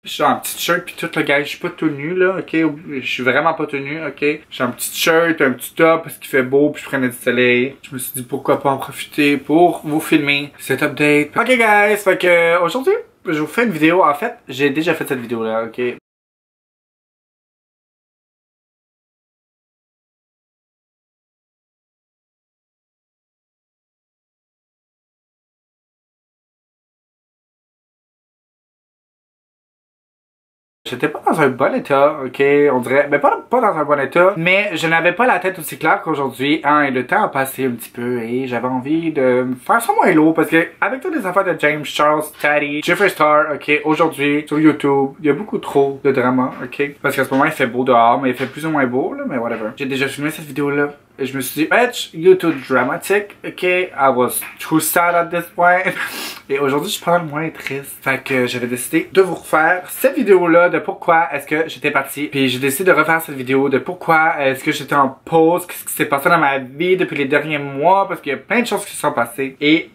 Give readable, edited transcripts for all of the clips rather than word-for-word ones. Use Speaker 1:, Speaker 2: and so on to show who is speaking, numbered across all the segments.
Speaker 1: Je suis en petit shirt puis tout le gars, je suis pas tout nu là, ok? Je suis vraiment pas tout nu, ok? J'ai un petit shirt, un petit top parce qu'il fait beau puis je prenais du soleil. Je me suis dit pourquoi pas en profiter pour vous filmer cet update. Ok guys, fait que aujourd'hui, je vous fais une vidéo. En fait, j'ai déjà fait cette vidéo là, ok? J'étais pas dans un bon état, ok, on dirait, mais pas dans un bon état, mais je n'avais pas la tête aussi claire qu'aujourd'hui, hein, et le temps a passé un petit peu, et j'avais envie de faire ça moins lourd, parce que avec toutes les affaires de James Charles, Taddy, Jeffree Star, ok, aujourd'hui, sur YouTube, il y a beaucoup trop de drama, ok, parce qu'à ce moment, il fait beau dehors, mais il fait plus ou moins beau, là, mais whatever. J'ai déjà filmé cette vidéo-là. Et je me suis dit, bitch, you're too dramatic, ok? I was too sad at this point. Et aujourd'hui, je suis pas moins triste. Fait que j'avais décidé de vous refaire cette vidéo-là de pourquoi est-ce que j'étais partie. Puis j'ai décidé de refaire cette vidéo de pourquoi est-ce que j'étais en pause, qu'est-ce qui s'est passé dans ma vie depuis les derniers mois, parce qu'il y a plein de choses qui se sont passées. Et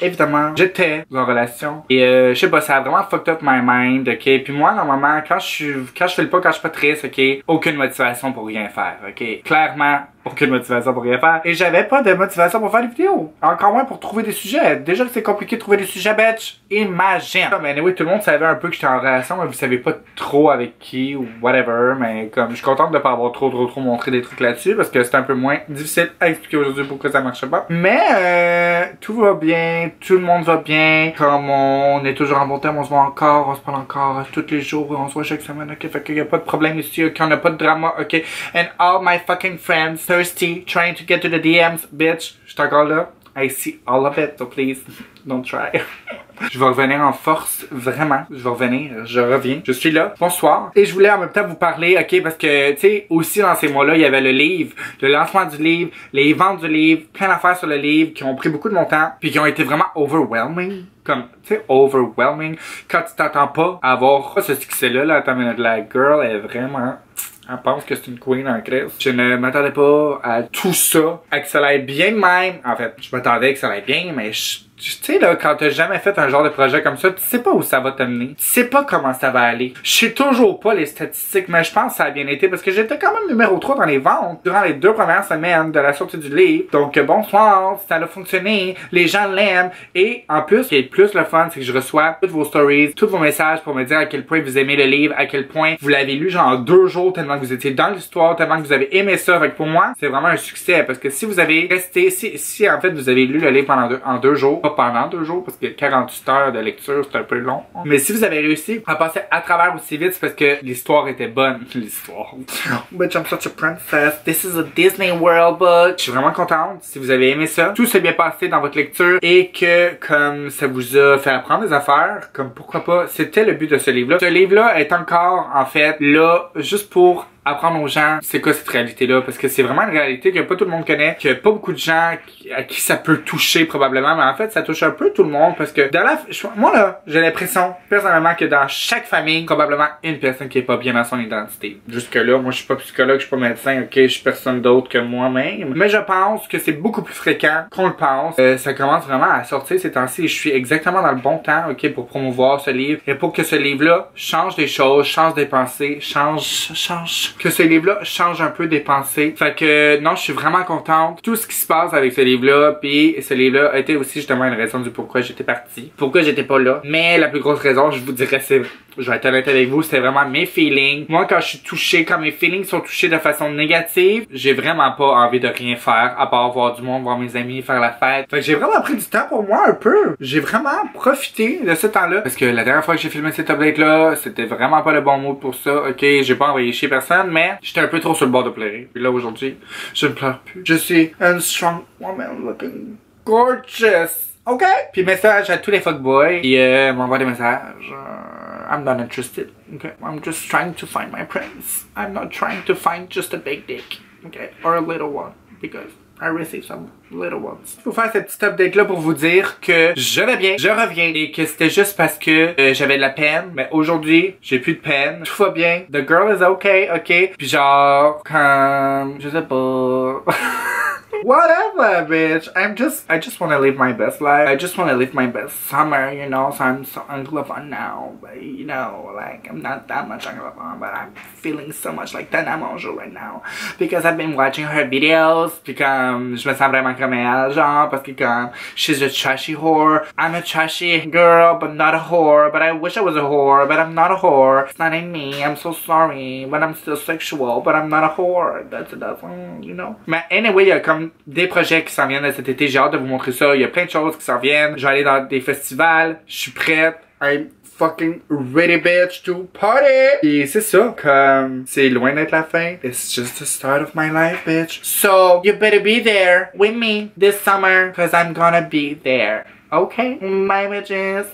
Speaker 1: évidemment, j'étais en relation. Et je sais pas, ça a vraiment fucked up my mind, ok? Puis moi, normalement, quand je fais le pas, quand je suis pas triste, ok? Aucune motivation pour rien faire, ok? Clairement, aucune motivation pour rien faire. Et j'avais pas de motivation pour faire des vidéos. Encore moins pour trouver des sujets. Déjà que c'est compliqué de trouver des sujets, bitch. Imagine. Mais anyway, tout le monde savait un peu que j'étais en relation, mais vous savez pas trop avec qui ou whatever. Mais comme je suis contente de pas avoir trop montré des trucs là-dessus parce que c'est un peu moins difficile à expliquer aujourd'hui pourquoi ça marche pas. Mais tout va bien, tout le monde va bien. Comme on est toujours en bon terme, on se voit encore, on se parle encore tous les jours, on se voit chaque semaine, ok? Fait qu'il y a pas de problème ici, ok? On a pas de drama, ok? And all my fucking friends thirsty, trying to get to the DMs, bitch. Je suis encore là. I see all of it, so please, don't try. Je vais revenir en force, vraiment. Je vais revenir, je reviens. Je suis là. Bonsoir. Et je voulais en même temps vous parler, ok, parce que, tu sais, aussi dans ces mois-là, il y avait le livre, le lancement du livre, les ventes du livre, plein d'affaires sur le livre qui ont pris beaucoup de mon temps, puis qui ont été vraiment overwhelming. Comme, tu sais, overwhelming. Quand tu t'attends pas à avoir ce succès-là, là, la girl est vraiment... Elle pense que c'est une queen en crise. Je ne m'attendais pas à tout ça, à que ça allait bien de même. En fait, je m'attendais que ça allait bien, mais tu sais là, quand t'as jamais fait un genre de projet comme ça, tu sais pas où ça va t'amener. Tu sais pas comment ça va aller. Je sais toujours pas les statistiques, mais je pense que ça a bien été parce que j'étais quand même numéro 3 dans les ventes durant les 2 premières semaines de la sortie du livre. Donc bonsoir, ça a fonctionné, les gens l'aiment. Et en plus, ce qui est plus le fun, c'est que je reçois toutes vos stories, tous vos messages pour me dire à quel point vous aimez le livre, à quel point vous l'avez lu genre en 2 jours tellement que vous étiez dans l'histoire, tellement que vous avez aimé ça. Fait que pour moi, c'est vraiment un succès parce que si vous avez resté, si en fait vous avez lu le livre en 2 jours, pas pendant 2 jours parce que 48 heures de lecture c'est un peu long. Mais si vous avez réussi à passer à travers aussi vite, c'est parce que l'histoire était bonne. L'histoire. Bitch, I'm such a princess. This is a Disney World book. Je suis vraiment contente si vous avez aimé ça. Tout s'est bien passé dans votre lecture et que comme ça vous a fait apprendre des affaires, comme pourquoi pas, c'était le but de ce livre-là. Ce livre-là est encore en fait là juste pour apprendre aux gens c'est quoi cette réalité-là, parce que c'est vraiment une réalité que pas tout le monde connaît, que pas beaucoup de gens à qui ça peut toucher probablement, mais en fait ça touche un peu tout le monde parce que dans moi là, j'ai l'impression personnellement que dans chaque famille, probablement une personne qui est pas bien dans son identité. Jusque là, moi je suis pas psychologue, je suis pas médecin, ok, je suis personne d'autre que moi-même, mais je pense que c'est beaucoup plus fréquent qu'on le pense. Ça commence vraiment à sortir ces temps-ci et je suis exactement dans le bon temps, ok, pour promouvoir ce livre et pour que ce livre-là change des choses, change des pensées, change que ce livre-là change un peu des pensées. Fait que non, je suis vraiment contente. Tout ce qui se passe avec ce livre-là, puis ce livre-là a été aussi justement une raison du pourquoi j'étais partie. Pourquoi j'étais pas là. Mais la plus grosse raison, je vous dirais, c'est, je vais être honnête avec vous, c'est vraiment mes feelings. Moi, quand je suis touchée, quand mes feelings sont touchés de façon négative, j'ai vraiment pas envie de rien faire, à part voir du monde, voir mes amis, faire la fête. Fait que j'ai vraiment pris du temps pour moi un peu. J'ai vraiment profité de ce temps-là. Parce que la dernière fois que j'ai filmé cette update-là, c'était vraiment pas le bon mot pour ça. Ok, j'ai pas envoyé chier personne, mais j'étais un peu trop sur le bord de pleurer. Puis là, aujourd'hui, je ne pleure plus. Je suis une strong woman looking gorgeous. Ok? Puis message à tous les fuckboys qui m'envoient des messages. I'm not interested. Okay? I'm just trying to find my prince. I'm not trying to find just a big dick. Okay? Or a little one. Because I received some little ones. Je vais vous faire cette petite update là pour vous dire que je vais bien, je reviens et que c'était juste parce que j'avais de la peine. Mais aujourd'hui, j'ai plus de peine. Tout va bien. The girl is okay, ok? Puis genre, quand... je sais pas... Whatever, bitch. I just want to live my best life. I just want to live my best summer, you know. So I'm so anglophone now, but you know, like I'm not that much anglophone, but I'm feeling so much like Tana Mongeau right now because I've been watching her videos. Puis comme je me sens vraiment comme elle, genre parce que comme she's a trashy whore. I'm a trashy girl, but not a whore. But I wish I was a whore, but I'm not a whore. It's not in me. I'm so sorry, but I'm still sexual, but I'm not a whore. That's you know. Mais anyway, il y a comme des projets qui s'en viennent cet été. J'ai hâte de vous montrer ça. Il y a plein de choses qui s'en viennent. Je vais aller dans des festivals. Je suis prête. I'm fucking ready, bitch, to party! Et c'est ça, comme c'est loin d'être la fin. It's just the start of my life, bitch. So, you better be there with me this summer, cause I'm gonna be there. Okay? Bye, bitches.